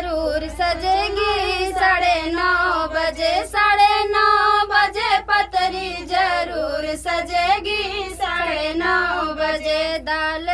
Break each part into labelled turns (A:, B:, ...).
A: जरूर सजेगी 9:30 बजे 9:30 बजे पतरी जरूर सजेगी 9:30 बजे दाल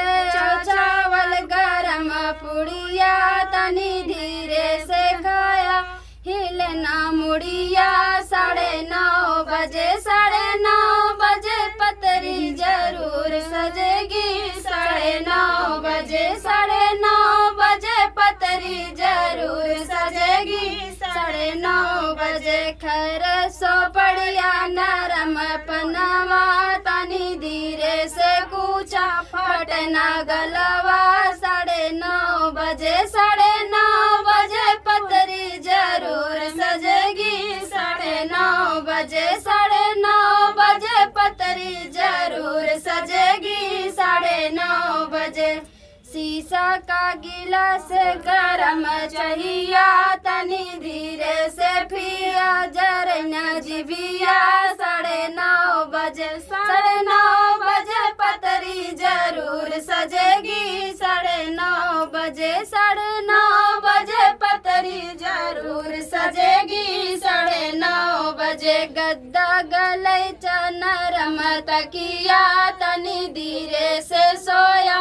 A: चावल गरम पुड़िया तनी धीरे से खाया हिलना मुड़िया 9:30 बजे 9:30 बजे पतरी जरूर सजेगी 9:30 बजे 9:30 बजे पतरी जरूर सजेगी 9:30 बजे खैर सो पड़िया नरम पनवा तनी धीरे से कूचा फटना गलवा 9:30 बजे 9:30 बजे पतरी जरूर सजेगी 9:30 बजे 9:30 बजे पतरी जरूर सजेगी 9:30 बजे शीशा का गिलास गरम चाहिए तनी धीरे से पिया जरना जिबिया 9:30 बजे 9:30 बजे पतरी जरूर सजेगी 9:30 बजे 9:30 बजे पतरी जरूर सजेगी 9:30 बजे गद्दा गलैचा नरम तकिया तनी धीरे से सोया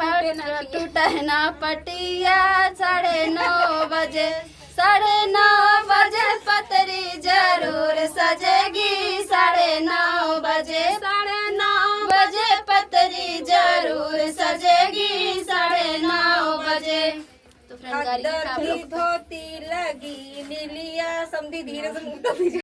A: टूटना पटिया 9:30 बजे 9:30 बजे पतरी जरूर सजेगी 9:30 बजे 9:30 बजे पतरी जरूर सजेगी 9:30 बजे। तो फ्रेंड गाड़ी आप लोग
B: धोती लगी नीलिया समधी धीरे से मुंह